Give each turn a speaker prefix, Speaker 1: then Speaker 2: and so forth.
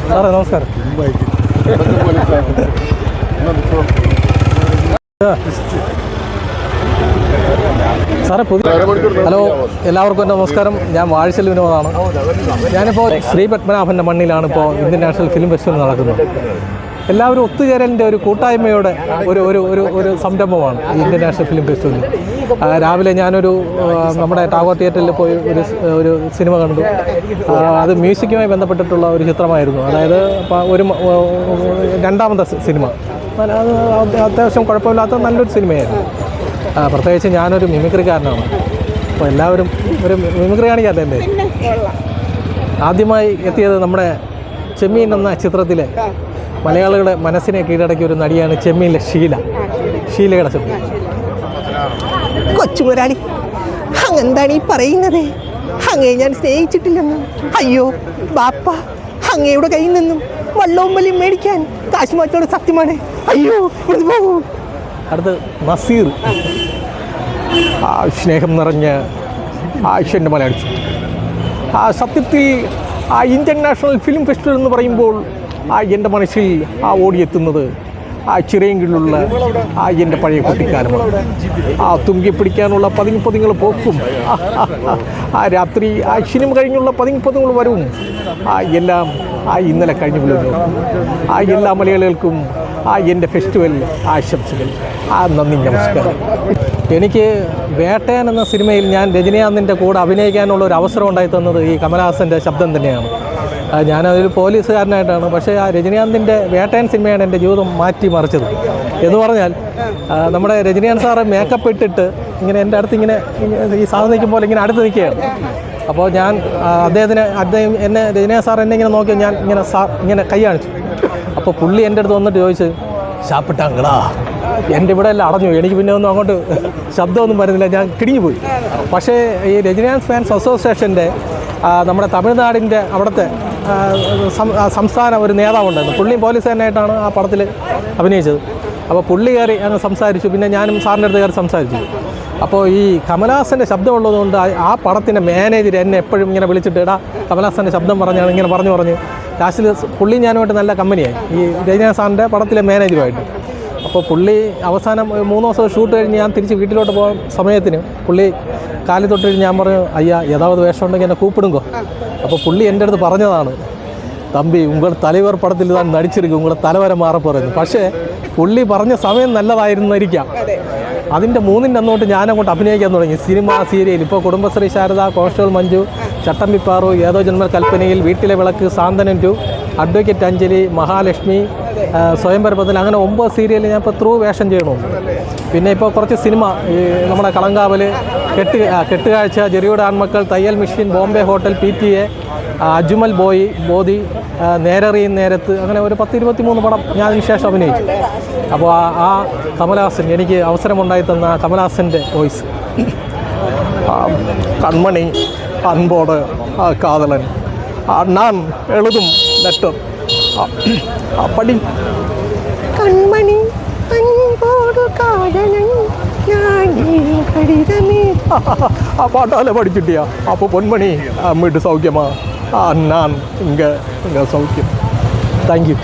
Speaker 1: സാറേ നമസ്കാരം. സാറേ ഹലോ, എല്ലാവർക്കും എൻ്റെ നമസ്കാരം. ഞാൻ വാഴശ്ശേരി വിനോദാണ്. ഞാനിപ്പോൾ ശ്രീ പത്മനാഭൻ്റെ മണ്ണിലാണ് ഇപ്പോൾ ഇന്ത്യൻ നാഷണൽ ഫിലിം ഫെസ്റ്റിവൽ നടക്കുന്നത്. എല്ലാവരും ഒത്തുചേരലിൻ്റെ ഒരു കൂട്ടായ്മയുടെ ഒരു സംരംഭമാണ് ഈ ഇന്ത്യൻ നാഷണൽ ഫിലിം ഫെസ്റ്റിവൽ. രാവിലെ ഞാനൊരു നമ്മുടെ ടാഗോർ തിയേറ്ററിൽ പോയി ഒരു സിനിമ കണ്ടു. അത് മ്യൂസിക്കുമായി ബന്ധപ്പെട്ടിട്ടുള്ള ഒരു ചിത്രമായിരുന്നു. അതായത് ഒരു രണ്ടാമത്തെ സിനിമ. അത് അത്യാവശ്യം കുഴപ്പമില്ലാത്ത നല്ലൊരു സിനിമയായിരുന്നു. പ്രത്യേകിച്ച് ഞാനൊരു മിമിക്രിക്കാരനാണ്. അപ്പോൾ എല്ലാവരും ഒരു മിമിക്രി കാണിക്കാറില്ലേ. ആദ്യമായി എത്തിയത് നമ്മുടെ ചെമ്മീൻ എന്ന ചിത്രത്തിലെ മലയാളികളുടെ മനസ്സിനെ കീഴടക്കിയ ഒരു നടിയാണ് ചെമ്മീനിലെ ഷീലയുടെ ശബ്ദം.
Speaker 2: കൊച്ചു മുരാളി, അങ്ങെന്താണ് ഈ പറയുന്നത്? അങ്ങേ ഞാൻ സ്നേഹിച്ചിട്ടില്ലെന്ന്. അയ്യോ ബാപ്പ, അങ്ങയുടെ കയ്യിൽ നിന്നും വള്ളവും വലിയും മേടിക്കാൻ കാശ് മാറ്റോട് സത്യമാണ്. അയ്യോ ഇത് പോകും.
Speaker 1: അടുത്ത് നസീർ, സ്നേഹം നിറഞ്ഞ ആയിഷൻ്റെ മലയാളിച്ചു. സത്യത്തിൽ ഇന്ത്യൻ നാഷണൽ ഫിലിം ഫെസ്റ്റിവൽ എന്ന് പറയുമ്പോൾ എൻ്റെ മനസ്സിൽ ഓടിയെത്തുന്നത് ചിറയെങ്കിലുള്ള എൻ്റെ പഴയ കുട്ടിക്കാലമാണ്. തുമ്പി പിടിക്കാനുള്ള പതിങ്ങൾ പോക്കും, രാത്രി സിനിമ കഴിഞ്ഞുള്ള പതിങ്ങൾ വരവും, എല്ലാം ഇന്നലെ കഴിഞ്ഞു വിടുന്നു. എല്ലാ മലയാളികൾക്കും എൻ്റെ ഫെസ്റ്റിവൽ ആശംസകൾ. നന്ദി, നമസ്കാരം. എനിക്ക് വേട്ടയാൻ എന്ന സിനിമയിൽ ഞാൻ രജനീകാന്തിൻ്റെ കൂടെ അഭിനയിക്കാനുള്ള ഒരു അവസരം ഉണ്ടായി തന്നത് ഈ കമലഹാസൻ്റെ ശബ്ദം തന്നെയാണ്. ഞാനതൊരു പോലീസുകാരനായിട്ടാണ്. പക്ഷേ ആ രജനീകാന്തിൻ്റെ വേട്ടയൻ സിനിമയാണ് എൻ്റെ ജീവിതം മാറ്റി മറിച്ചത്. എന്ന് പറഞ്ഞാൽ നമ്മുടെ രജനീകാന്ത് സാറ് മേക്കപ്പ് ഇട്ടിട്ട് ഇങ്ങനെ എൻ്റെ അടുത്ത് ഇങ്ങനെ ഈ സാധനം നിൽക്കുമ്പോൾ ഇങ്ങനെ അടുത്ത് നിൽക്കുകയാണ്. അപ്പോൾ ഞാൻ അദ്ദേഹം എന്നെ രജനീകാന്ത് സാർ എന്നെ ഇങ്ങനെ നോക്കി, ഞാൻ ഇങ്ങനെ കൈ കാണിച്ചു. അപ്പോൾ പുള്ളി എൻ്റെ അടുത്ത് വന്നിട്ട് ചോദിച്ചു, ഷാപ്പിട്ടാങ്കളാ. എൻ്റെ ഇവിടെ എല്ലാം അടഞ്ഞു. എനിക്ക് പിന്നെ ഒന്നും അങ്ങോട്ട് ശബ്ദമൊന്നും വരുന്നില്ല. ഞാൻ കിടിഞ്ഞു പോയി. പക്ഷേ ഈ രജനീകാന്ത് ഫാൻസ് അസോസിയേഷൻ്റെ നമ്മുടെ തമിഴ്നാടിൻ്റെ അവിടുത്തെ സംസ്ഥാന ഒരു നേതാവുണ്ടായിരുന്നു. പുള്ളിയും പോലീസുകാരനായിട്ടാണ് ആ പടത്തിൽ അഭിനയിച്ചത്. അപ്പോൾ പുള്ളി കയറി അങ്ങ് സംസാരിച്ചു. പിന്നെ ഞാനും സാറിൻ്റെ അടുത്ത് കയറി സംസാരിച്ചു. അപ്പോൾ ഈ കമലഹാസൻ്റെ ശബ്ദമുള്ളതുകൊണ്ട് ആ പടത്തിൻ്റെ മാനേജർ എന്നെ എപ്പോഴും ഇങ്ങനെ വിളിച്ചിട്ട്, ഇടാ കമലഹാസൻ്റെ ശബ്ദം പറഞ്ഞാണ് ഇങ്ങനെ പറഞ്ഞ് ലാസ്റ്റിൽ പുള്ളി ഞാനുമായിട്ട് നല്ല കമ്പനിയായി, ഈ രജനീകാന്ത് സാറിൻ്റെ പടത്തിലെ മാനേജറുമായിട്ട്. അപ്പോൾ പുള്ളി അവസാനം 3 ദിവസം ഷൂട്ട് കഴിഞ്ഞ് ഞാൻ തിരിച്ച് വീട്ടിലോട്ട് പോകുന്ന സമയത്തിന് പുള്ളി കാലിൽ തൊട്ട് ഞാൻ പറഞ്ഞു, അയ്യാ ഏതാവത് വേഷം ഉണ്ടെങ്കിൽ എന്നെ കൂപ്പിടുങ്കോ. അപ്പോൾ പുള്ളി എൻ്റെ അടുത്ത് പറഞ്ഞതാണ്, തമ്പി ഉങ്ങളുടെ തലവർ പടത്തിൽ താൻ നടിച്ചിരിക്കും, ഉങ്ങളുടെ തലവര മാറപ്പോറുന്നു. പക്ഷേ പുള്ളി പറഞ്ഞ സമയം നല്ലതായിരുന്നിരിക്കാം. അതിൻ്റെ 3-ൻ്റെ അന്നോട്ട് ഞാനങ്ങോട്ട് അഭിനയിക്കാൻ തുടങ്ങി. Cinema, serial. ഇപ്പോൾ കുടുംബശ്രീ ശാരദ, കോൺസ്റ്റബിൾ മഞ്ജു, ചട്ടമ്പിപ്പാറു, ഏതോ ജന്മ കൽപ്പനയിൽ, വീട്ടിലെ വിളക്ക്, സാന്ത്വനം 2, അഡ്വക്കേറ്റ് അഞ്ജലി, മഹാലക്ഷ്മി, സ്വയംവരപത്തിൽ, അങ്ങനെ 9 സീരിയൽ ഞാൻ ഇപ്പോൾ വേഷം ചെയ്യണമുണ്ട്. പിന്നെ ഇപ്പോൾ കുറച്ച് സിനിമ, ഈ നമ്മുടെ കളങ്കാവൽ, കെട്ടുകാഴ്ച, ജെറിയുടെ ആൺമക്കൾ, തയ്യൽ machine, Bombay hotel, PTA, Ajmal Bodhi, നേരറിയും നേരത്ത്, അങ്ങനെ ഒരു 10-23 പടം ഞാൻ അതിന് ശേഷം അഭിനയിച്ചു. അപ്പോൾ ആ കമലഹാസൻ, എനിക്ക് അവസരമുണ്ടായി തന്ന കമലഹാസൻ്റെ വോയിസ്, കൺമണി അൻപോട് കാതലൻ, ഞാൻ എഴുതും ലെറ്റർ പടി, കൺമണി അൻപോട് കാതലൻ ആ പാട്ടാലെ പഠിച്ചിട്ടിയാ. അപ്പോൾ പൊന്മണി അമ്മിട്ട് സൗഖ്യമാ, ഞാൻ ഇങ്ങ സൗഖ്യം. Thank you.